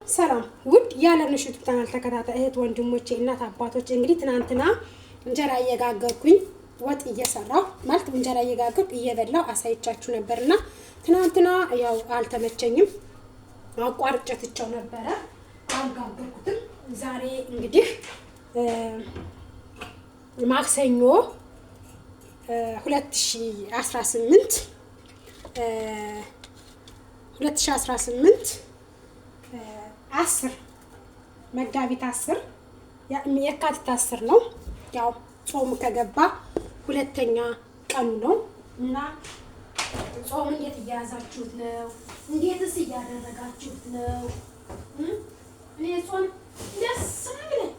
ሰላም ውድ ያለነሽ ዩቲዩብ ቻናል ተከታታይ እህት ወንድሞቼ እናት አባቶች እንግዲህ ትናንትና እንጀራ እየጋገርኩኝ ወጥ እየሰራሁ ማለት እንጀራ እየጋገርኩ እየበላሁ አሳይቻችሁ ነበርና ትናንትና ያው አልተመቸኝም አቋርጬ ትቼው ነበረ አልጋገርኩትም። ዛሬ እንግዲህ ማክሰኞ 2018 10 መጋቢት 10 የካቲት 10 ነው። ያው ጾም ከገባ ሁለተኛ ቀኑ ነው እና ጾም እንዴት እያያዛችሁት ነው? እንዴትስ እያደረጋችሁት ነው? እኔ ጾም ደስ ይላል።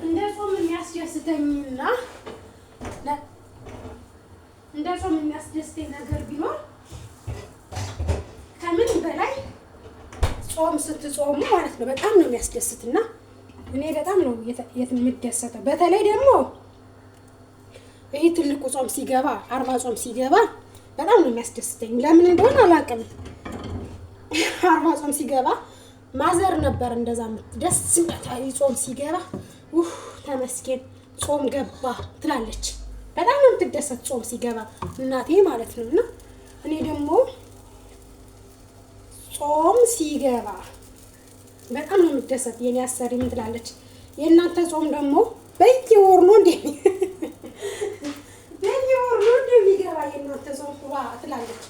እንደ ጾም የሚያስደስተኝና እንደ ጾም የሚያስደስተኝ ነገር ቢኖር ከምን በላይ ጾም ስትጾሙ ማለት ነው በጣም ነው የሚያስደስትና እኔ በጣም ነው የምደሰተው። በተለይ ደግሞ ይሄ ትልቁ ጾም ሲገባ 40 ጾም ሲገባ በጣም ነው የሚያስደስተኝ። ለምን እንደሆነ አላውቅም። 40 ጾም ሲገባ ማዘር ነበር እንደዛ ደስ ይላታል። ጾም ሲገባ ተመስገን ጾም ገባ ትላለች። በጣም ነው የምትደሰት ጾም ሲገባ እናቴ ማለት ነው። እና እኔ ደግሞ ጾም ሲገባ በጣም ነው የምትደሰት። የኔ አሰሪ ምን ትላለች? የእናንተ ጾም ደግሞ በየወሩ ነው እንዴ? በየወሩ ነው እንደሚገባ የእናንተ ጾም ትላለች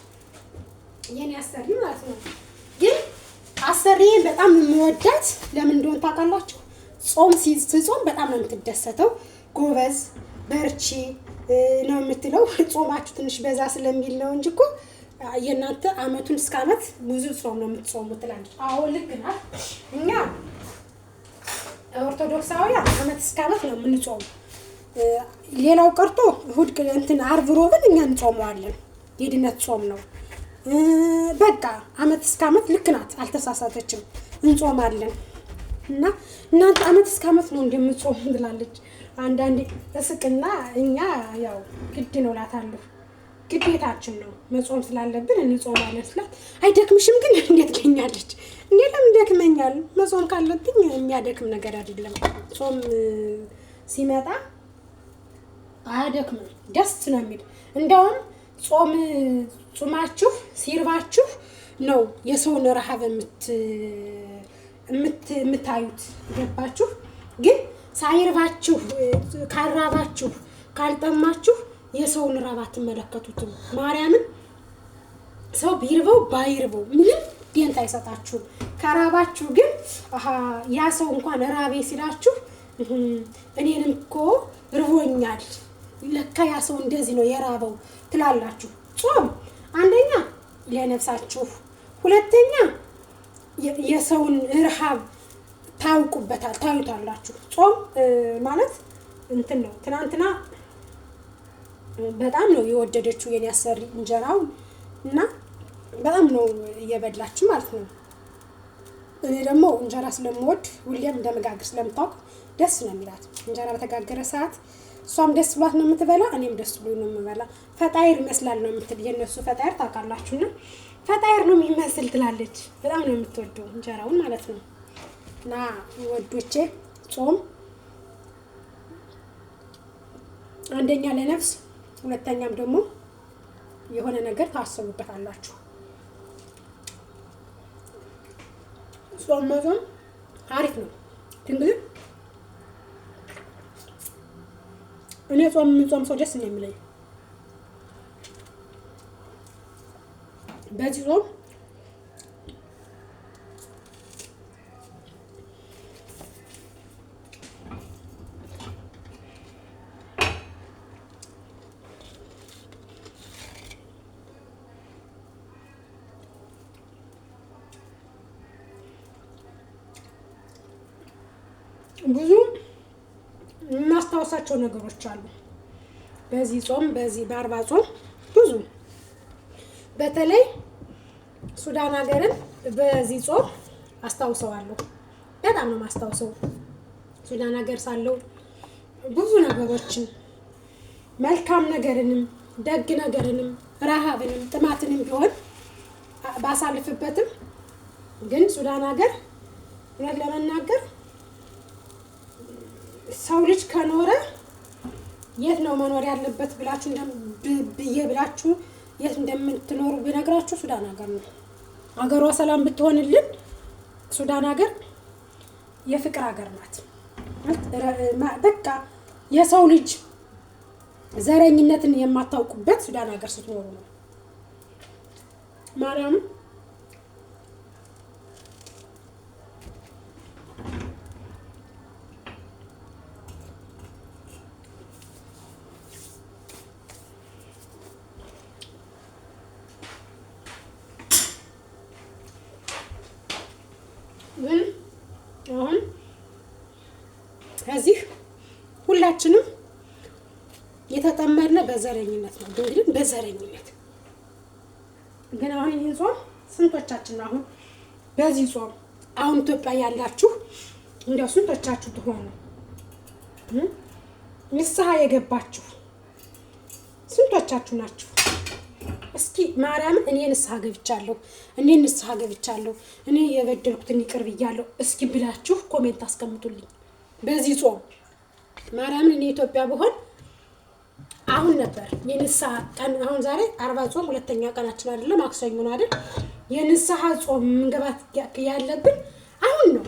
የኔ አሰሪ ማለት ነው። ግን አሰሪዬን በጣም የምወዳት ለምን እንደሆነ ታውቃላችሁ? ጾም ሲጾም በጣም ነው የምትደሰተው። ጎበዝ በርቺ ነው የምትለው። ጾማችሁ ትንሽ በዛ ስለሚል ነው እንጂ እኮ የእናንተ አመቱን እስከ አመት ብዙ ጾም ነው የምትጾሙት ትላለች። አዎ ልክ ናት። እኛ ኦርቶዶክሳውያን አመት እስከ አመት ነው የምንጾሙ። ሌላው ቀርቶ እሑድ ዓርብ ሮብን እኛ እንጾመዋለን። የድነት ጾም ነው። በቃ አመት እስከ አመት ልክ ናት፣ አልተሳሳተችም። እንጾማለን እና እናንተ አመት እስከ አመት ነው እንደምትጾሙ ትላለች። አንዳንዴ እስቅና እኛ ያው ግድ ነው እላታለሁ። ግዴታችን ነው መጾም ስላለብን እንጾማለን ስላት አይደክምሽም ግን እንዴት ትገኛለች? እንዴ ለምን ደክመኛል? መጾም ካለብኝ የሚያደክም ነገር አይደለም። ጾም ሲመጣ አያደክምም፣ ደስ ነው የሚል። እንደውም ጾማችሁ ሲርባችሁ ነው የሰውን ረሃብ የምታዩት። ገባችሁ? ግን ሳይርባችሁ ካልራባችሁ ካልጠማችሁ የሰውን ራብ አትመለከቱትም። ማርያምን ሰው ቢርበው ባይርበው ምንም ደንታ አይሰጣችሁም። ከራባችሁ ግን ያ ሰው እንኳን ራቤ ሲላችሁ እኔንም እኮ ርቦኛል፣ ለካ ያ ሰው እንደዚህ ነው የራበው ትላላችሁ። ጾም አንደኛ ለነፍሳችሁ፣ ሁለተኛ የሰውን ረሃብ ታዩታላችሁ። ጾም ማለት እንትን ነው። ትናንትና በጣም ነው የወደደችው የኔ አሰሪ እንጀራው እና በጣም ነው እየበላችሁ ማለት ነው። እኔ ደግሞ እንጀራ ስለምወድ ሁሌም እንደመጋገር ስለምታውቅ ደስ ነው የሚላት። እንጀራ በተጋገረ ሰዓት እሷም ደስ ብሏት ነው የምትበላ፣ እኔም ደስ ብሎኝ ነው የምበላ። ፈጣይር ይመስላል ነው የምትል። የነሱ ፈጣይር ታውቃላችሁና ፈጣይር ነው የሚመስል ትላለች። በጣም ነው የምትወደው እንጀራውን ማለት ነው። እና ወዶቼ ጾም አንደኛ ለነፍስ፣ ሁለተኛም ደግሞ የሆነ ነገር ታስቡበታላችሁ። ጾም መጾም አሪፍ ነው። እንግዲህ እኔ ጾም ሰው ደስ ነው የሚለኝ። በዚህ ጾም ብዙ የማስታወሳቸው ነገሮች አሉ። በዚህ ጾም በ40 ጾም ብዙ በተለይ ሱዳን ሀገርን በዚህ ጾም አስታውሰዋለሁ። በጣም ነው የማስታውሰው። ሱዳን ሀገር ሳለው ብዙ ነገሮችን መልካም ነገርንም ደግ ነገርንም ረሃብንም ጥማትንም ቢሆን ባሳልፍበትም ግን ሱዳን ሀገር እውነት ለመናገር ሰው ልጅ ከኖረ የት ነው መኖር ያለበት ብላችሁ የት እንደምትኖሩ ብነግራችሁ ሱዳን ሀገር ነው። ሀገሯ ሰላም ብትሆንልን ሱዳን ሀገር የፍቅር ሀገር ናት። በቃ የሰው ልጅ ዘረኝነትን የማታውቁበት ሱዳን ሀገር ስትኖሩ ነው። ማርያም ግን አሁን ከዚህ ሁላችንም የተጠመድነው በዘረኝነት ነው። እንግዲህ በዘረኝነት ግን አሁን ይሄ ጾም ስንቶቻችን አሁን በዚህ ጾም አሁን ኢትዮጵያ ያላችሁ እንደው ስንቶቻችሁ ትሆኑ ንስሐ የገባችሁ ስንቶቻችሁ ናችሁ? እስኪ ማርያምን እኔ ንስሐ ገብቻለሁ እኔ የበደልኩትን ይቅር ብያለሁ እስኪ ብላችሁ ኮሜንት አስቀምጡልኝ። በዚህ ጾም ማርያምን እኔ ኢትዮጵያ ብሆን አሁን ነበር የንስሐ ቀን። አሁን ዛሬ 40 ጾም ሁለተኛ ቀናችን አይደለም፣ ማክሰኞ ነው አይደል? የንስሐ ጾም መንገባት ያለብን አሁን ነው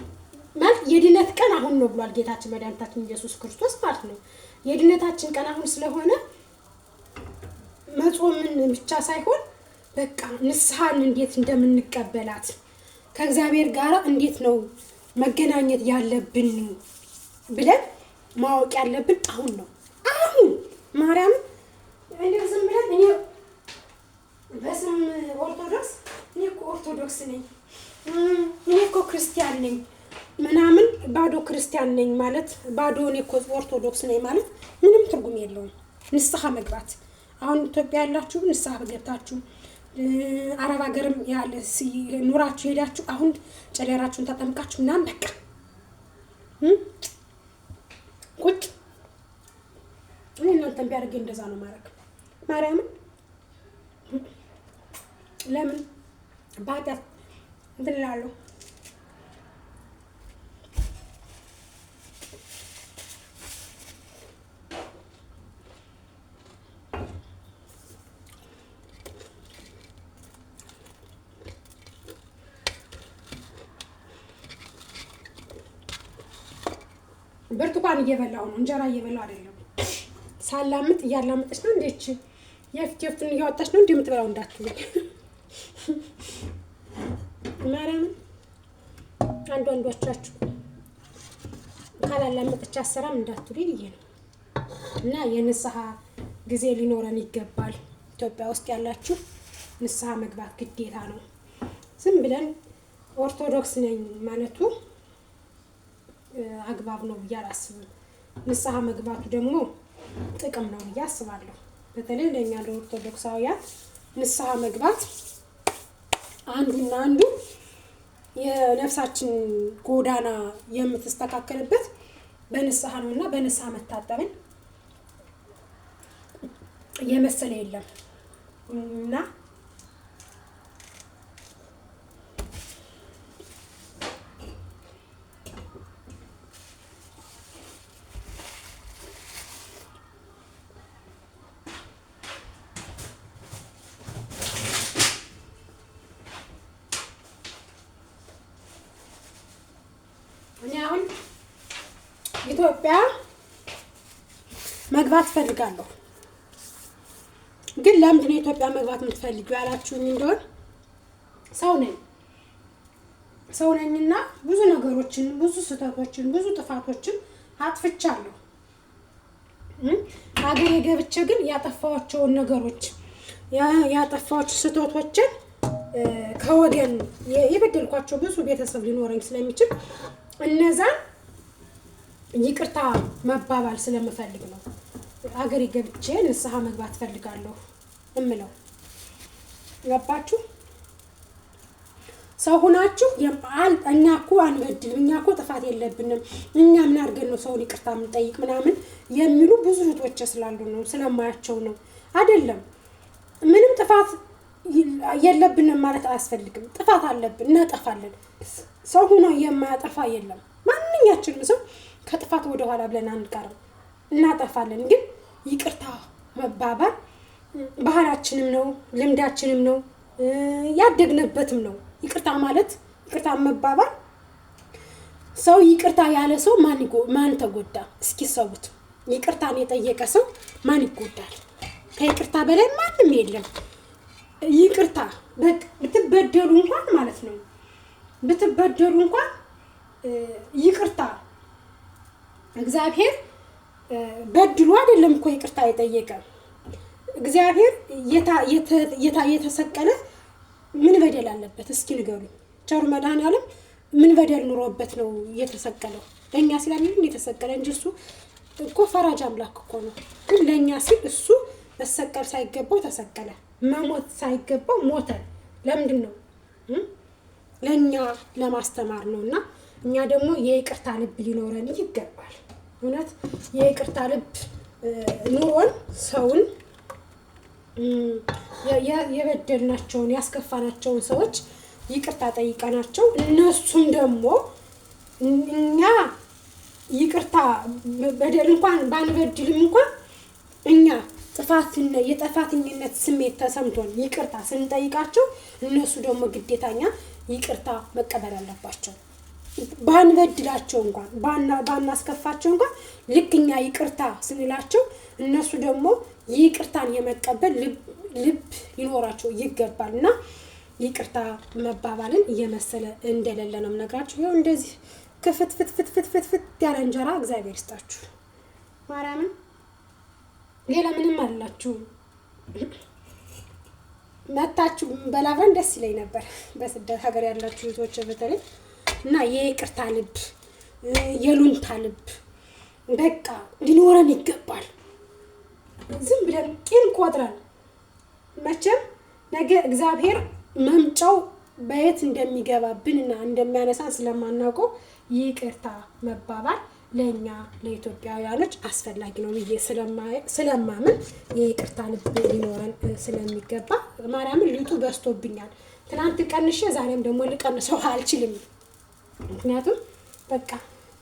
ማለት የድነት ቀን አሁን ነው ብሏል ጌታችን መድኃኒታችን ኢየሱስ ክርስቶስ ማለት ነው። የድነታችን ቀን አሁን ስለሆነ መጾምን ብቻ ሳይሆን በቃ ንስሐን እንዴት እንደምንቀበላት ከእግዚአብሔር ጋር እንዴት ነው መገናኘት ያለብን ብለን ማወቅ ያለብን አሁን ነው። አሁን ማርያም እንደዚህ ብለን እኔ በስም ኦርቶዶክስ ነኝ እኔ እኮ ክርስቲያን ነኝ ምናምን ባዶ ክርስቲያን ነኝ ማለት ባዶ እኔ እኮ ኦርቶዶክስ ነኝ ማለት ምንም ትርጉም የለውም። ንስሐ መግባት አሁን ኢትዮጵያ ያላችሁ ንስሐ ገብታችሁ አረብ ሀገርም ያለ ኑራችሁ ሄዳችሁ አሁን ጨለራችሁን ተጠምቃችሁ ምናምን በቃ ቁጭ እኔ እናንተም ቢያደርግ እንደዛ ነው ማድረግ። ማርያምን ለምን ባጣት እንትን እላለሁ። ብርቱካን እየበላሁ ነው፣ እንጀራ እየበላሁ አይደለም። ሳላምጥ እያላመጠች ነው እንዴች የፍቱን እያወጣች ነው እንደምትበላው እንዳትሉኝ። ማርያም አንዷቻችሁ ካላላመጠች አሰራም እንዳትሉኝ ብዬ ነው። እና የንስሐ ጊዜ ሊኖረን ይገባል። ኢትዮጵያ ውስጥ ያላችሁ ንስሐ መግባት ግዴታ ነው። ዝም ብለን ኦርቶዶክስ ነኝ ማለቱ አግባብ ነው ብዬ አላስብም። ንስሐ መግባቱ ደግሞ ጥቅም ነው ብዬ አስባለሁ። በተለይ ለእኛ ለኦርቶዶክሳውያን ንስሐ መግባት አንዱና አንዱ የነፍሳችን ጎዳና የምትስተካከልበት በንስሐ ነውና በንስሐ መታጠብን የመሰለ የለም እና እኔ አሁን ኢትዮጵያ መግባት ፈልጋለሁ። ግን ለምንድን ነው ኢትዮጵያ መግባት የምትፈልጊው ያላችሁኝ እንደሆነ ሰው ነኝና ብዙ ነገሮችን፣ ብዙ ስህተቶችን፣ ብዙ ጥፋቶችን አጥፍቻለሁ። ሀገሬ ገብቼ ግን ያጠፋኋቸውን ነገሮች ያጠፋኋቸው ስህተቶችን ከወገን የበደልኳቸው ብዙ ቤተሰብ ሊኖረኝ ስለሚችል እነዛን ይቅርታ መባባል ስለምፈልግ ነው ሀገሬ ገብቼ ንስሐ መግባት ፈልጋለሁ እምለው። ገባችሁ? ሰው ሆናችሁ እኛ እኮ አንበድልም፣ እኛ እኮ ጥፋት የለብንም፣ እኛ ምን አድርገን ነው ሰውን ይቅርታ የምንጠይቅ ምናምን የሚሉ ብዙ እህቶች ስላሉ ነው፣ ስለማያቸው ነው። አይደለም ምንም ጥፋት የለብንም ማለት አያስፈልግም። ጥፋት አለብን፣ እናጠፋለን። ሰው ሆኖ የማያጠፋ የለም። ማንኛችንም ሰው ከጥፋት ወደ ኋላ ብለን አንቀርም፣ እናጠፋለን። ግን ይቅርታ መባባል ባህላችንም ነው፣ ልምዳችንም ነው፣ ያደግንበትም ነው። ይቅርታ ማለት ይቅርታ መባባል ሰው ይቅርታ ያለ ሰው ማን ተጎዳ? እስኪ ሰውት ይቅርታን የጠየቀ ሰው ማን ይጎዳል? ከይቅርታ በላይ ማንም የለም። ይቅርታ ብትበደሉ እንኳን ማለት ነው ብትበደሉ እንኳን ይቅርታ እግዚአብሔር በድሉ አይደለም እኮ ይቅርታ የጠየቀ እግዚአብሔር የተሰቀለ ምን በደል አለበት? እስኪ ንገሩኝ። ቸሩ መድኃኒዓለም ምን በደል ኑሮበት ነው የተሰቀለው? ለእኛ ሲል አይደለም የተሰቀለ እንጂ እሱ እኮ ፈራጅ አምላክ እኮ ነው። ግን ለእኛ ሲል እሱ መሰቀል ሳይገባው ተሰቀለ፣ መሞት ሳይገባው ሞተ። ለምንድን ነው? ለእኛ ለማስተማር ነው። እና እኛ ደግሞ የይቅርታ ልብ ሊኖረን ይገባል። እውነት የይቅርታ ልብ ኑሮን ሰውን የበደልናቸውን ያስከፋናቸውን ሰዎች ይቅርታ ጠይቀናቸው እነሱም ደግሞ እኛ ይቅርታ በደል እንኳን ባንበድልም እንኳን እኛ የጥፋተኝነት ስሜት ተሰምቶን ይቅርታ ስንጠይቃቸው እነሱ ደግሞ ግዴታኛ ይቅርታ መቀበል አለባቸው። ባንበድላቸው እንኳን ባናስከፋቸው እንኳን ልክኛ ይቅርታ ስንላቸው እነሱ ደግሞ ይቅርታን የመቀበል ልብ ሊኖራቸው ይገባልና ይቅርታ መባባልን እየመሰለ እንደሌለ ነው የምነግራችሁ። ይኸው እንደዚህ ክፍት ያለ እንጀራ እግዚአብሔር ይስጣችሁ። ማርያምን ሌላ ምንም አላችሁ መታችሁ በላብረን ደስ ይለኝ ነበር። በስደት ሀገር ያላችሁ ልጆች በተለይ እና የይቅርታ ልብ የሉንታ ልብ በቃ ሊኖረን ይገባል። ዝም ብለን ቂም ቆጥረን መቼም ነገ እግዚአብሔር መምጫው በየት እንደሚገባብንና እንደሚያነሳን ስለማናውቀው ይቅርታ መባባል ለኛ ለኢትዮጵያውያኖች አስፈላጊ ነው ብዬ ስለማምን የይቅርታ ልብ ሊኖረን ስለሚገባ ማርያምን ልጡ በስቶብኛል። ትናንት ቀንሼ ዛሬም ደግሞ ልቀንሰው አልችልም። ምክንያቱም በቃ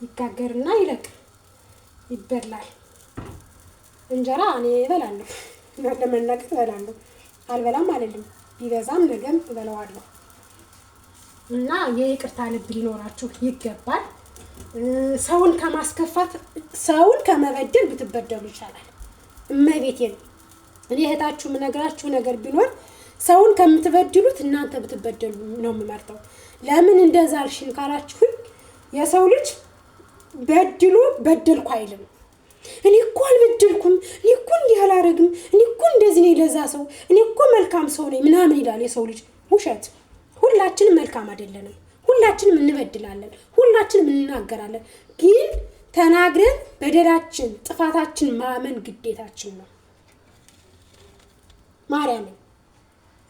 ይጋገርና ይለቅ ይበላል። እንጀራ እኔ እበላለሁ፣ ለመናገር እበላለሁ፣ አልበላም አይደለም፣ ቢበዛም ነገም እበላዋለሁ። እና የይቅርታ ልብ ሊኖራችሁ ይገባል። ሰውን ከማስከፋት ሰውን ከመበደል ብትበደሉ ይቻላል። እመቤቴን እኔ እህታችሁ የምነግራችሁ ነገር ቢኖር ሰውን ከምትበድሉት እናንተ ብትበደሉ ነው የምመርጠው። ለምን እንደዛ አልሽን ካላችሁኝ የሰው ልጅ በድሉ በደልኩ አይልም። እኔ እኮ አልበደልኩም፣ እኔ እኮ እንዲህ አላረግም፣ እኔ እኮ እንደዚህ ነኝ ለዛ ሰው፣ እኔ እኮ መልካም ሰው ነኝ ምናምን ይላል የሰው ልጅ። ውሸት። ሁላችንም መልካም አይደለንም፣ ሁላችንም እንበድላለን፣ ሁላችንም እንናገራለን። ግን ተናግረን በደላችን ጥፋታችን ማመን ግዴታችን ነው። ማርያምን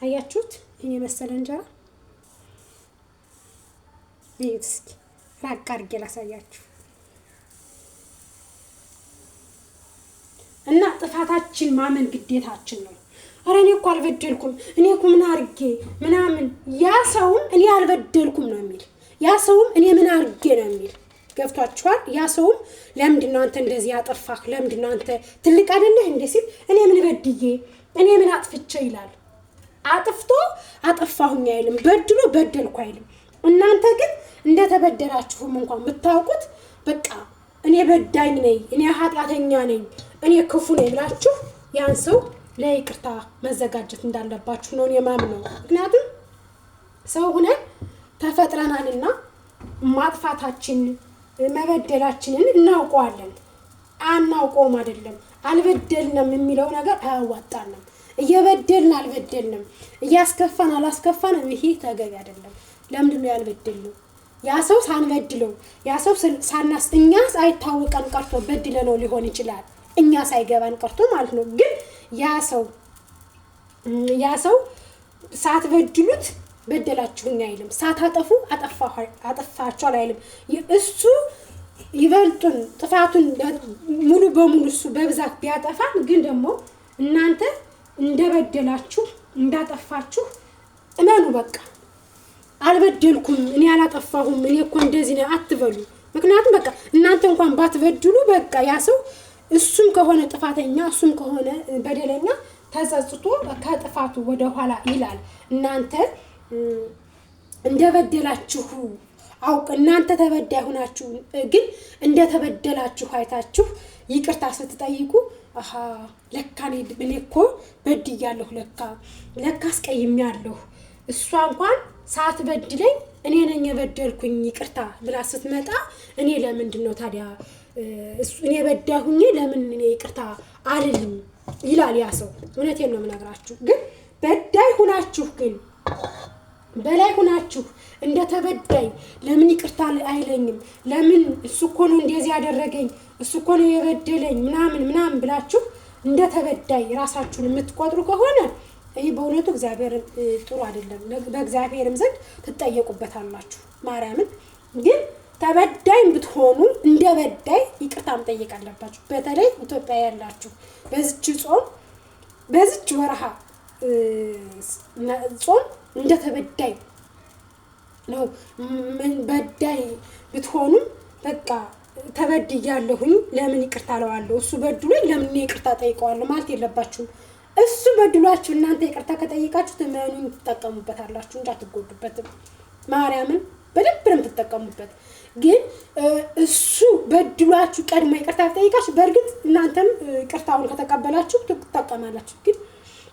አያችሁት? እኔ መሰለ እንጀራ እስኪ ራቅ አድርጌ ላሳያችሁ። እና ጥፋታችን ማመን ግዴታችን ነው። ኧረ እኔ እኮ አልበደልኩም፣ እኔ እኮ ምን አድርጌ ምናምን፣ ያ ሰውም እኔ አልበደልኩም ነው የሚል፣ ያ ሰውም እኔ ምን አድርጌ ነው የሚል። ገብቷችኋል? ያ ሰውም ለምንድን ነው አንተ እንደዚህ ያጠፋህ፣ ለምንድን ነው አንተ ትልቅ አይደለህ እንደ ሲል እኔ ምን በድዬ እኔ ምን አጥፍቼ ይላል። አጥፍቶ አጠፋሁኝ አይልም፣ በድሎ በደልኩ አይልም። እናንተ ግን እንደተበደላችሁም እንኳን ብታውቁት በቃ እኔ በዳኝ ነኝ፣ እኔ ኃጢአተኛ ነኝ፣ እኔ ክፉ ነኝ ብላችሁ ያን ሰው ለይቅርታ መዘጋጀት እንዳለባችሁ ነው የማምነው። ምክንያቱም ሰው ሆነን ተፈጥረናልና ማጥፋታችን መበደላችንን እናውቀዋለን። አናውቀውም አይደለም፣ አልበደልንም የሚለው ነገር አያዋጣንም። እየበደልን አልበደልንም፣ እያስከፋን አላስከፋንም፣ ይሄ ተገቢ አይደለም። ለምንድን ነው ያልበደልነው? ያ ሰው ሳንበድለው ያ ሰው እኛ ሳይታወቀን ቀርቶ በድለነው ሊሆን ይችላል፣ እኛ ሳይገባን ቀርቶ ማለት ነው። ግን ያ ሰው ሳትበድሉት በደላችሁኝ አይልም፣ ሳታጠፉ አጠፋችኋል አይልም። እሱ ይበልጡን ጥፋቱን ሙሉ በሙሉ እሱ በብዛት ቢያጠፋም ግን ደግሞ እናንተ እንደበደላችሁ እንዳጠፋችሁ እመኑ። በቃ አልበደልኩም፣ እኔ አላጠፋሁም፣ እኔ እኮ እንደዚህ ነው አትበሉ። ምክንያቱም በቃ እናንተ እንኳን ባትበድሉ በቃ ያ ሰው እሱም ከሆነ ጥፋተኛ እሱም ከሆነ በደለኛ ተጸጽቶ ከጥፋቱ ወደ ኋላ ይላል። እናንተ እንደበደላችሁ አውቅ እናንተ ተበዳይ ሆናችሁ ግን እንደተበደላችሁ አይታችሁ ይቅርታ ስትጠይቁ ለካ እኔ እኮ በድያለሁ፣ ለካ አስቀይሜያለሁ፣ እሷ እንኳን ሳትበድለኝ እኔ ነኝ የበደልኩኝ ይቅርታ ብላ ስትመጣ እኔ ለምንድን ነው ታዲያ እኔ በዳሁኝ ለምን እኔ ይቅርታ አልልም ይላል ያ ሰው። እውነቴን ነው የምነግራችሁ። ግን በዳይ ሆናችሁ ግን በላይ ሆናችሁ እንደተበዳይ ለምን ይቅርታ አይለኝም፣ ለምን እሱ እኮ ነው እንደዚህ ያደረገኝ፣ እሱ እኮ ነው የበደለኝ ምናምን ብላችሁ እንደተበዳይ ራሳችሁን የምትቆጥሩ ከሆነ ይሄ በእውነቱ እግዚአብሔር ጥሩ አይደለም። በእግዚአብሔርም ዘንድ ትጠየቁበታላችሁ። ማርያምን ግን ተበዳይ ብትሆኑ እንደበዳይ ይቅርታ መጠየቅ አለባችሁ። በተለይ ኢትዮጵያ ያላችሁ በዚች ጾም በዚች ወርሃ ጾም እንደተበዳይ ነው። በዳይ ብትሆኑ በቃ ተበድያለሁኝ ለምን ይቅርታ አለዋለሁ፣ እሱ በድሎኝ ለምን ይቅርታ ጠይቀዋለሁ ማለት የለባችሁም። እሱ በድሏችሁ እናንተ ይቅርታ ከጠይቃችሁ ተመኑኝ ትጠቀሙበታላችሁ እንጂ አትጎዱበትም። ማርያምን በደንብ ነው የምትጠቀሙበት። ግን እሱ በድሏችሁ ቀድሞ ይቅርታ ጠይቃችሁ በእርግጥ እናንተም ይቅርታውን ከተቀበላችሁ ትጠቀማላችሁ። ግን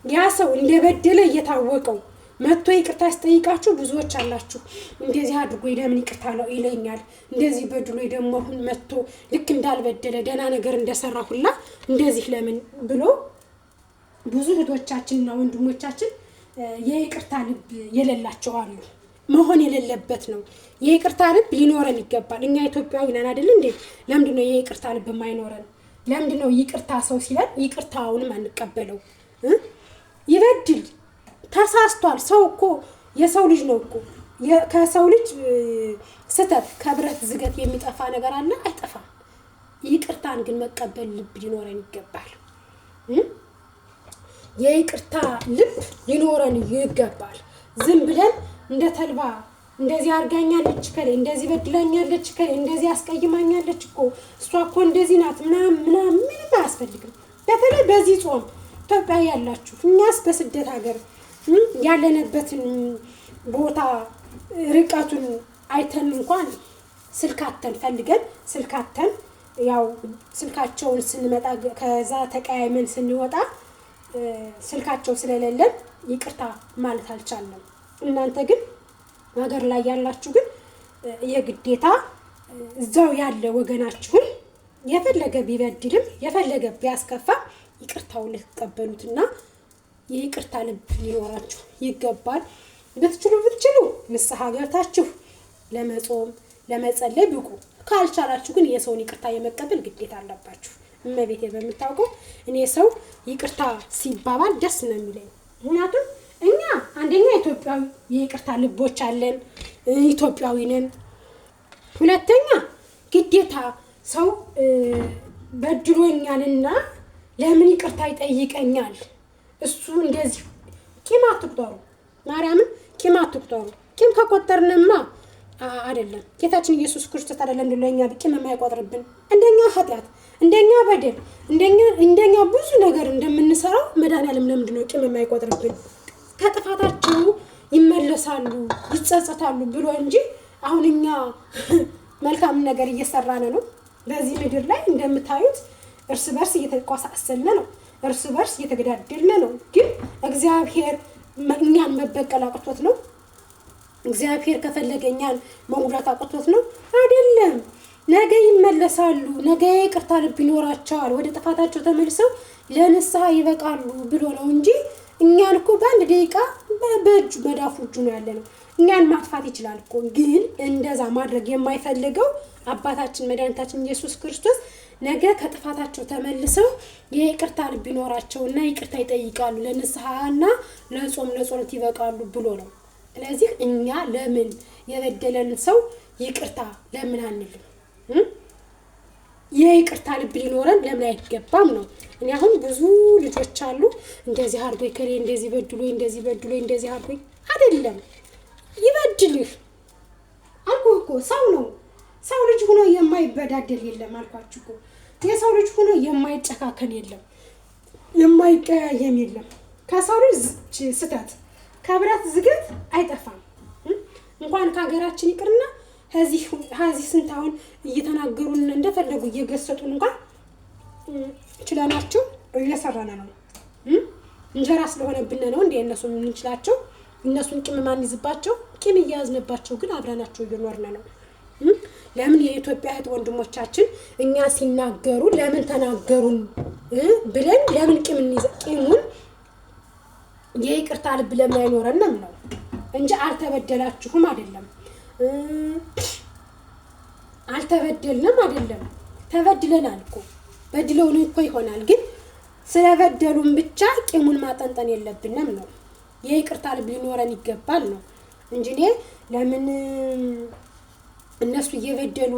ያ ሰው እንደበደለ እየታወቀው መጥቶ ይቅርታ ያስጠይቃችሁ ብዙዎች አላችሁ። እንደዚህ አድርጎ ለምን ይቅርታ ይለኛል፣ እንደዚህ በድሎ ደግሞ አሁን መጥቶ ልክ እንዳልበደለ ደህና ነገር እንደሰራ ሁላ እንደዚህ ለምን ብሎ ብዙ እህቶቻችንና ወንድሞቻችን የይቅርታ ልብ የሌላቸው አሉ። መሆን የሌለበት ነው። የይቅርታ ልብ ሊኖረን ይገባል። እኛ ኢትዮጵያዊ ነን አይደል እንዴ? ለምንድን ነው የይቅርታ ልብ የማይኖረን? ለምንድን ነው ይቅርታ ሰው ሲለን ይቅርታውንም አንቀበለው? ይበድል ተሳስቷል። ሰው እኮ የሰው ልጅ ነው እኮ። ከሰው ልጅ ስተት ከብረት ዝገት የሚጠፋ ነገር አለ? አይጠፋም። ይቅርታን ግን መቀበል ልብ ሊኖረን ይገባል። የይቅርታ ልብ ሊኖረን ይገባል። ዝም ብለን እንደ ተልባ እንደዚህ አርጋኛለች ከሌ እንደዚህ በድላኛለች ከሌ እንደዚህ አስቀይማኛለች እኮ እሷ እኮ እንደዚህ ናት ምንም አያስፈልግም። በተለይ በዚህ ጾም ኢትዮጵያ ያላችሁ እኛስ በስደት ሀገር ያለንበትን ቦታ ርቀቱን አይተን እንኳን ስልካተን ፈልገን ስልካተን ያው ስልካቸውን ስንመጣ ከዛ ተቀያይመን ስንወጣ ስልካቸው ስለሌለን ይቅርታ ማለት አልቻለም። እናንተ ግን ሀገር ላይ ያላችሁ ግን የግዴታ እዛው ያለ ወገናችሁን የፈለገ ቢበድልም የፈለገ ቢያስከፋ ይቅርታው ልትቀበሉትና የይቅርታ ልብ ሊኖራችሁ ይገባል። ብትችሉ ንስሐ ገብታችሁ ለመጾም ለመጸለይ ብቁ። ካልቻላችሁ ግን የሰውን ይቅርታ የመቀበል ግዴታ አለባችሁ። እመቤቴ በምታውቀው እኔ ሰው ይቅርታ ሲባባል ደስ ነው የሚለኝ። ምክንያቱም እኛ አንደኛ ኢትዮጵያዊ የይቅርታ ልቦች አለን፣ ኢትዮጵያዊ ነን። ሁለተኛ ግዴታ ሰው በድሎኛልና ለምን ይቅርታ ይጠይቀኛል? እሱ እንደዚህ ቂም አትቁጠሩ። ማርያምን ቂም አትቁጠሩ። ቂም ከቆጠርንማ አይደለም ጌታችን ኢየሱስ ክርስቶስ አይደለም እንደኛ ቂም የማይቆጥርብን። እንደኛ ኃጢአት እንደኛ በደል እንደኛ ብዙ ነገር እንደምንሰራው መድኃኒዓለም ለምንድን ነው ቂም የማይቆጥርብን? ከጥፋታቸው ይመለሳሉ ይጸጸታሉ ብሎ እንጂ አሁን እኛ መልካም ነገር እየሰራን ነው። በዚህ ምድር ላይ እንደምታዩት እርስ በርስ እየተቋሳሰልን ነው፣ እርስ በርስ እየተገዳደልን ነው። ግን እግዚአብሔር እኛን መበቀል አቅቶት ነው? እግዚአብሔር ከፈለገ እኛን መጉዳት አቅቶት ነው? አይደለም። ነገ ይመለሳሉ፣ ነገ ይቅርታ ልብ ይኖራቸዋል፣ ወደ ጥፋታቸው ተመልሰው ለንስሐ ይበቃሉ ብሎ ነው እንጂ እኛን እኮ በአንድ ደቂቃ በእጁ መዳፉ እጁ ነው ያለ ነው። እኛን ማጥፋት ይችላል እኮ። ግን እንደዛ ማድረግ የማይፈልገው አባታችን መድኃኒታችን ኢየሱስ ክርስቶስ ነገ ከጥፋታቸው ተመልሰው የይቅርታ ልብ ይኖራቸውና ይቅርታ ይጠይቃሉ፣ ለንስሐና ለጾም ለጸሎት ይበቃሉ ብሎ ነው። ስለዚህ እኛ ለምን የበደለን ሰው ይቅርታ ለምን አንልም? የይቅርታ ልብ ሊኖረን ለምን አይገባም ነው። እኔ አሁን ብዙ ልጆች አሉ እንደዚህ አድርጎኝ ከሌ እንደዚህ በድሎኝ እንደዚህ አድርጎኝ አይደለም። ይበድልህ አልኩህ እኮ ሰው ነው። ሰው ልጅ ሆኖ የማይበዳደል የለም አልኳችሁ እኮ። የሰው ልጅ ሆኖ የማይጨካከን የለም፣ የማይቀያየም የለም። ከሰው ልጅ ስህተት ከብረት ዝገት አይጠፋም። እንኳን ከሀገራችን ይቅርና ከዚህ ስንት አሁን እየተናገሩን እንደፈለጉ እየገሰጡን እንኳን ችለናቸው እየሰራን ነው። እንጀራ ስለሆነብን ነው እንዴ እነሱን እንችላቸው? እነሱን ቂም ማንይዝባቸው? ቂም እያያዝንባቸው ግን አብረናቸው እየኖርን ነው። ለምን የኢትዮጵያ እህት ወንድሞቻችን እኛ ሲናገሩ ለምን ተናገሩን ብለን ለምን ቂሙን የይቅርታ ልብ ለምን አይኖረንም ነው እንጂ አልተበደላችሁም አይደለም፣ አልተበደልንም አይደለም። ተበድለናል እኮ በድለውን እኮ ይሆናል። ግን ስለበደሉን ብቻ ቂሙን ማጠንጠን የለብንም ነው። የይቅርታ ልብ ሊኖረን ይገባል ነው እንጂ እኔ ለምን እነሱ እየበደሉ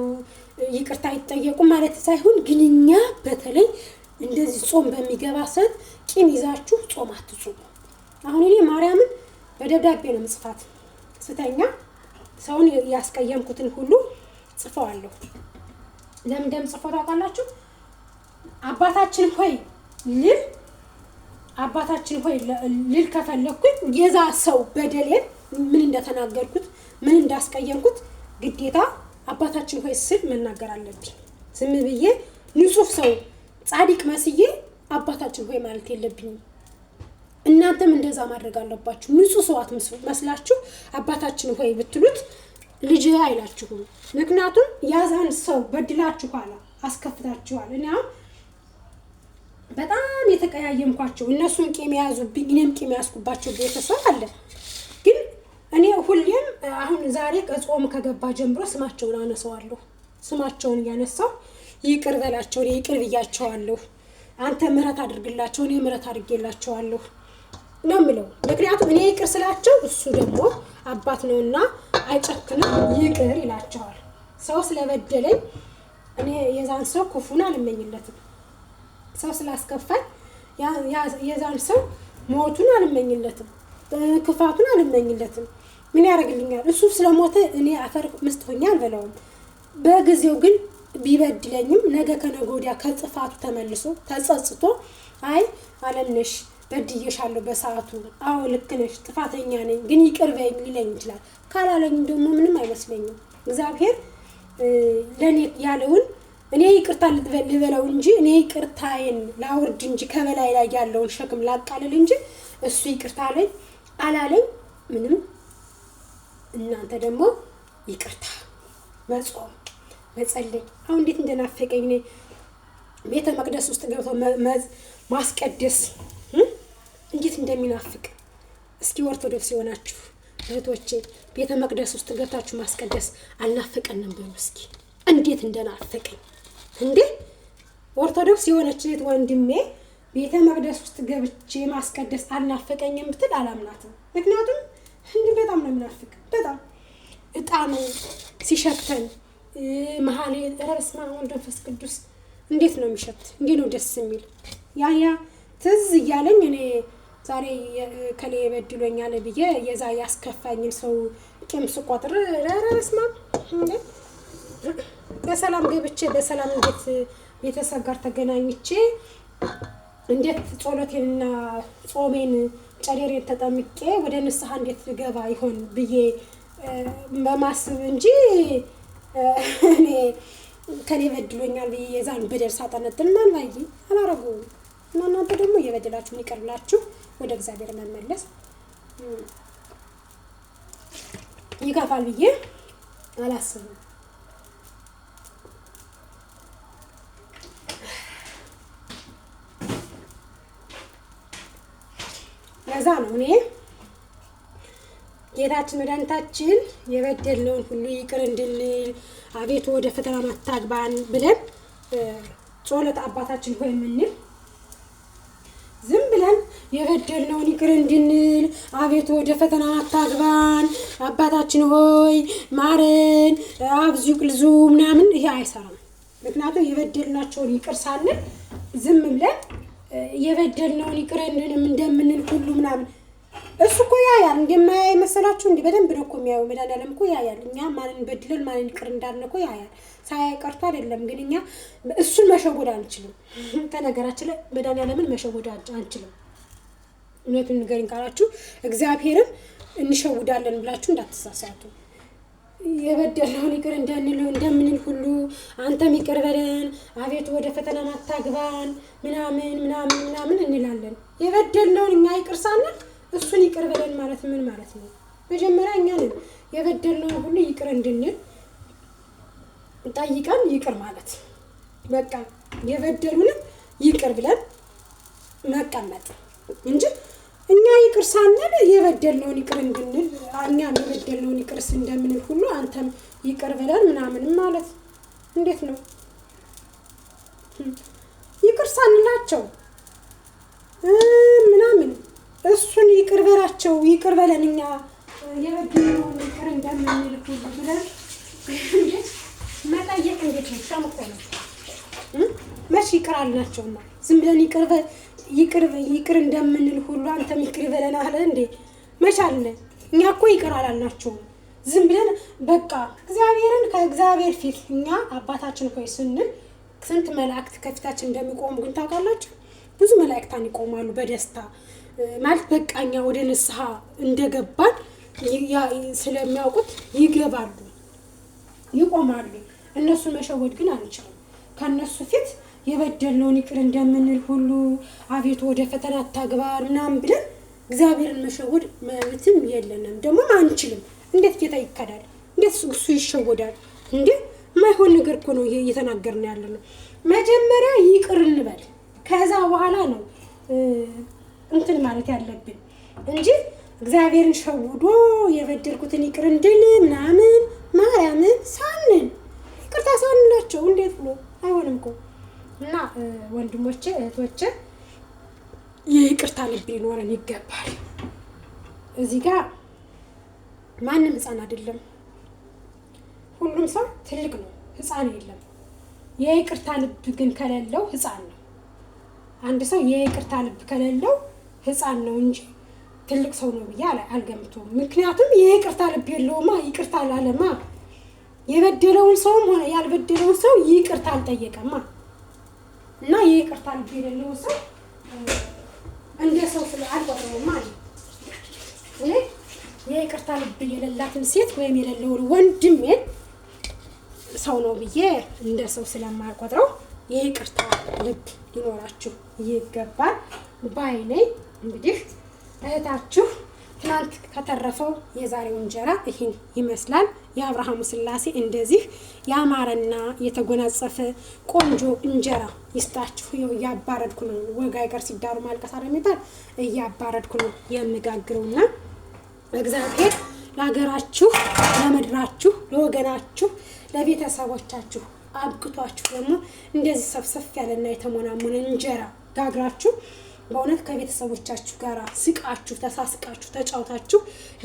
ይቅርታ ይጠየቁ ማለት ሳይሆን፣ ግን እኛ በተለይ እንደዚህ ጾም በሚገባ ሰዓት ቂም ይዛችሁ ጾም አትጾሙ። አሁን እኔ ማርያምን በደብዳቤ ነው ምጽፋት። ስተኛ ሰውን ያስቀየምኩትን ሁሉ ጽፈዋለሁ። ለምን እንደምጽፈው ታውቃላችሁ? አባታችን ሆይ ልል ከፈለኩኝ የዛ ሰው በደሌን ምን እንደተናገርኩት ምን እንዳስቀየምኩት ግዴታ አባታችን ሆይ ስል መናገር አለብኝ። ዝም ብዬ ንጹህ ሰው ጻድቅ መስዬ አባታችን ሆይ ማለት የለብኝም። እናንተም እንደዛ ማድረግ አለባችሁ። ንጹህ ሰው አትመስላችሁ አባታችን ሆይ ብትሉት ልጅ አይላችሁም። ምክንያቱም ያዛን ሰው በድላችኋል፣ አስከፍታችኋል። እኔ በጣም የተቀያየምኳቸው እነሱም ቂም ያዙብኝ፣ እኔም ቂም ያዝኩባቸው ቤተሰብ አለ። ግን እኔ ሁሌም አሁን ዛሬ ከጾም ከገባ ጀምሮ ስማቸውን አነሳዋለሁ። ስማቸውን እያነሳው ይቅር በላቸው፣ ይቅር ብያቸዋለሁ፣ አንተ ምህረት አድርግላቸው፣ እኔ ምህረት አድርጌላቸዋለሁ ነው የምለው። ምክንያቱም እኔ ይቅር ስላቸው እሱ ደግሞ አባት ነውና አይጨክንም፣ ይቅር ይላቸዋል። ሰው ስለበደለኝ እኔ የዛን ሰው ክፉን አልመኝለትም። ሰው ስላስከፋኝ የዛን ሰው ሞቱን አልመኝለትም፣ ክፋቱን አልመኝለትም። ምን ያደርግልኛል? እሱ ስለሞተ እኔ አፈር ምስጥ ሆኜ አልበላውም። በጊዜው ግን ቢበድለኝም ነገ ከነገ ወዲያ ከጥፋቱ ተመልሶ ተጸጽቶ አይ አለምነሽ በድዬሻለሁ በሰዓቱ፣ አዎ ልክ ነሽ ጥፋተኛ ነኝ ግን ይቅር በይኝ ሊለኝ ይችላል። ካላለኝ ደግሞ ምንም አይመስለኝም። እግዚአብሔር ለኔ ያለውን እኔ ይቅርታ ልበለው እንጂ እኔ ይቅርታዬን ላውርድ እንጂ ከበላይ ላይ ያለውን ሸክም ላቃልል እንጂ እሱ ይቅርታ አለኝ አላለኝ ምንም። እናንተ ደግሞ ይቅርታ መጾም መጸለይ አሁን እንዴት እንደናፈቀኝ እኔ ቤተ መቅደስ ውስጥ ገብቶ ማስቀደስ እንዴት እንደሚናፍቅ። እስኪ ኦርቶዶክስ የሆናችሁ እህቶቼ ቤተ መቅደስ ውስጥ ገብታችሁ ማስቀደስ አልናፈቀንም በሉ እስኪ። እንዴት እንደናፈቀኝ እንዴ! ኦርቶዶክስ የሆነች እህት ወንድሜ ቤተ መቅደስ ውስጥ ገብቼ ማስቀደስ አልናፈቀኝም ብትል አላምናትም። ምክንያቱም እንዴ በጣም ነው የሚናፍቅ። በጣም እጣኑ ሲሸተን መሀል ረስማ ወንደፈስ ቅዱስ እንዴት ነው የሚሸት! እንዴ ነው ደስ የሚል። ያ ትዝ እያለኝ እኔ ዛሬ ከሌ በድሎኛል ብዬ የዛ ያስከፋኝን ሰው ቂም ስቆጥር ረስማ እንዴ በሰላም ገብቼ በሰላም እንዴት ቤተሰብ ጋር ተገናኝቼ እንዴት ጾሎቴንና ጾሜን ጨሌሬን ተጠምቄ ወደ ንስሐ እንዴት ገባ ይሆን ብዬ በማስብ እንጂ እኔ ከኔ በድሎኛል ብዬ የዛን በደል ሳጠነጥን ማን ባይ አላረገውም። እና እናንተ ደግሞ እየበደላችሁን ይቀርላችሁ ወደ እግዚአብሔር መመለስ ይከፋል ብዬ አላስብም። ለዛ ነው እኔ ጌታችን መድኃኒታችን የበደልነውን ሁሉ ይቅር እንድንል አቤቱ ወደ ፈተና አታግባን ብለን ጸሎት አባታችን ሆይ የምንል ዝም ብለን የበደልነውን ይቅር እንድንል አቤቱ ወደ ፈተና አታግባን አባታችን ሆይ ማረን አብዙ ቅልዙ ምናምን ይሄ አይሰራም። ምክንያቱም የበደልናቸውን ይቅር ሳንል ዝም ብለን የበደልነውን ይቅር እንደምንል ሁሉ ምናምን እሱ እኮ ያያል። እንደማያይ መሰላችሁ? እንዴ በደንብ ነው እኮ የሚያየው። መድኃኒዓለም እኮ ያያል። እኛ ማንን በድለን ማንን ይቅር እንዳልን እኮ ያያል። ሳያይ ቀርቶ አይደለም። ግን እኛ እሱን መሸወድ አንችልም። ከነገራችን ላይ መድኃኒዓለምን መሸወድ አንችልም። እውነቱን ንገሪኝ ካላችሁ እግዚአብሔርን እንሸውዳለን ብላችሁ እንዳትሳሳቱ። የበደልነውን ይቅር እንደምንል ሁሉ አንተም ይቅር በለን፣ አቤቱ ወደ ፈተና አታግባን ምናምን እንላለን። የበደልነውን እኛ ይቅር ሳንል እሱን ይቅር በለን ማለት ምን ማለት ነው? መጀመሪያ እኛ ነን የበደልነውን ሁሉ ይቅር እንድንል ጠይቀን ይቅር ማለት በቃ የበደሉንም ይቅር ብለን መቀመጥ እንጂ እኛ ይቅር ሳንል የበደልነውን ይቅር እንድንል እኛም የበደልነውን ይቅርስ እንደምንል ሁሉ አንተም ይቅር በለን ምናምን ማለት እንዴት ነው? ይቅር ሳንላቸው ምናምን እሱን ይቅር በላቸው ይቅር በለን እኛ የበደልነውን ይቅር እንደምንል ሁሉ ብለን መጠየቅ እንዴት ነው? ሻምቆ ነው መቼ ይቅር አልናቸውና ዝም ብለን ይቅር እንደምንል ሁሉ አንተም ይቅር በለን አለ እንዴ? መቻልነ እኛ እኮ ይቅር አላልናቸውም። ዝም ብለን በቃ እግዚአብሔርን ከእግዚአብሔር ፊት እኛ አባታችን ሆይ ስንል ስንት መላእክት ከፊታችን እንደሚቆሙ ግን ታውቃላችሁ? ብዙ መላእክታን ይቆማሉ በደስታ ማለት በቃ እኛ ወደ ንስሐ እንደገባን ስለሚያውቁት ይገባሉ፣ ይቆማሉ። እነሱን መሸወድ ግን አንችልም። ከነሱ ፊት የበደልነውን ይቅር እንደምንል ሁሉ አቤቱ ወደ ፈተና አታግባን ምናምን ብለን እግዚአብሔርን መሸወድ መብትም የለንም፣ ደግሞም አንችልም። እንዴት ጌታ ይካዳል? እንዴት እሱ ይሸወዳል? እንዴ የማይሆን ነገር እኮ ነው እየተናገርን ያለነው። መጀመሪያ ይቅር እንበል፣ ከዛ በኋላ ነው እንትን ማለት ያለብን እንጂ እግዚአብሔርን ሸውዶ የበደልኩትን ይቅር እንድል ምናምን ማርያምን ሳንን ይቅርታ ሳንላቸው እንዴት ብሎ አይሆንም እኮ። እና ወንድሞቼ እህቶቼ የይቅርታ ልብ ሊኖረን ይገባል። እዚህ ጋር ማንም ህፃን አይደለም፣ ሁሉም ሰው ትልቅ ነው፣ ህፃን የለም። የይቅርታ ልብ ግን ከሌለው ህፃን ነው። አንድ ሰው የይቅርታ ልብ ከሌለው ህፃን ነው እንጂ ትልቅ ሰው ነው ብዬ አልገምተውም። ምክንያቱም የይቅርታ ልብ የለውማ። ይቅርታ አላለማ። የበደለውን ሰውም ሆነ ያልበደለውን ሰው ይቅርታ አልጠየቀማ። እና የይቅርታ ልብ የሌለው ሰው እንደ ሰው አልቆጥረውም ማለት እኔ የይቅርታ ልብ የሌላትን ሴት ወይም የሌለውን ወንድሜን ሰው ነው ብዬ እንደ ሰው ስለማልቆጥረው የይቅርታ ልብ ሊኖራችሁ ይገባል ባይ ነኝ። እንግዲህ እህታችሁ ትናንት ከተረፈው የዛሬው እንጀራ ይህን ይመስላል። የአብርሃሙ ስላሴ እንደዚህ ያማረና የተጎናጸፈ ቆንጆ እንጀራ ይስጣችሁ። እያባረድኩ ነው፣ ወጋ ይቀር ሲዳሩ ማልቀስ አይደል የሚባል፣ እያባረድኩ ነው የምጋግረውና እግዚአብሔር ለሀገራችሁ፣ ለምድራችሁ፣ ለወገናችሁ፣ ለቤተሰቦቻችሁ አብቅቷችሁ ደግሞ እንደዚህ ሰፍሰፍ ያለና የተሞናሞነ እንጀራ ጋግራችሁ በእውነት ከቤተሰቦቻችሁ ጋር ስቃችሁ ተሳስቃችሁ ተጫውታችሁ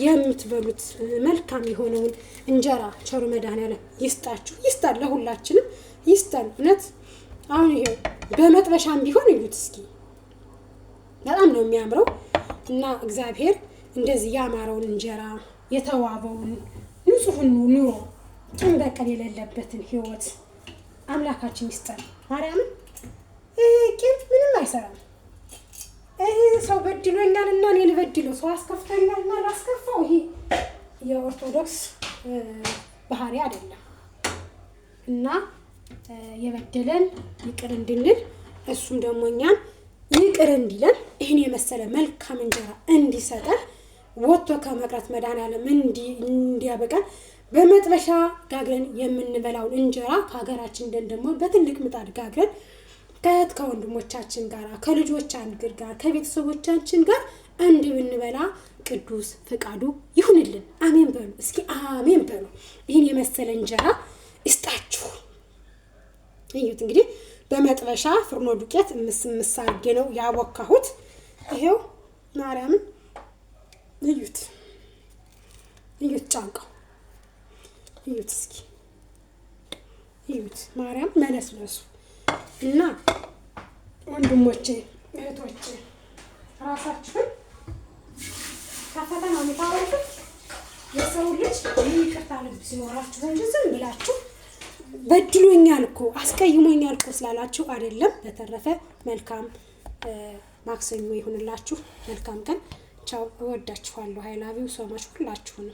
የምትበሉት መልካም የሆነውን እንጀራ ቸሩ መድኃኒዓለም ይስጣችሁ፣ ይስጣል፣ ለሁላችንም ይስጣል። እውነት አሁን ይሄው በመጥበሻም ቢሆን እዩት እስኪ በጣም ነው የሚያምረው። እና እግዚአብሔር እንደዚህ ያማረውን እንጀራ የተዋበውን ንጹህን ኑሮ ጭን በቀል የሌለበትን ህይወት አምላካችን ይስጠን። ማርያምን ቂም ምንም አይሰራም። ሰው በድሎኛል እና እኔ ልበድለው፣ ሰው አስከፍቶኛል እና ላስከፋው፣ ይሄ የኦርቶዶክስ ባህሪ አይደለም። እና የበደለን ይቅር እንድንል እሱም ደግሞ እኛን ይቅር እንዲለን ይህን የመሰለ መልካም እንጀራ እንዲሰጠን ወጥቶ ከመቅረት መድኃኒዓለም እንዲያበቃን በመጥበሻ ጋግረን የምንበላውን እንጀራ ከሀገራችን ደን ደግሞ በትልቅ ምጣድ ጋግረን ከእህት ከወንድሞቻችን ጋር ከልጆቻችን ጋር ከቤተሰቦቻችን ጋር እንድንበላ ቅዱስ ፈቃዱ ይሁንልን። አሜን በሉ እስኪ አሜን በሉ። ይህን የመሰለ እንጀራ ይስጣችሁ። እዩት እንግዲህ በመጥበሻ ፍርኖ ዱቄት ምስ አድርጌ ነው ያቦካሁት። ይሄው ማርያምን እዩት፣ እዩት ጫንቃው እዩት እስኪ ይዩት ማርያም መለስለሱ እና ወንድሞቼ እህቶቼ ራሳችሁን ከፈተና የምታወጡት የሰው ልጅ ይቅርታ ልብ ሲኖራችሁ እንጂ ዝም ብላችሁ በድሎኛል እኮ አስቀይሞኛል እኮ ስላላችሁ አይደለም። በተረፈ መልካም ማክሰኞ ይሁንላችሁ። መልካም ቀን። ቻው። እወዳችኋለሁ። አይ ላቭ ዩ ሶ ማች ሁላችሁንም።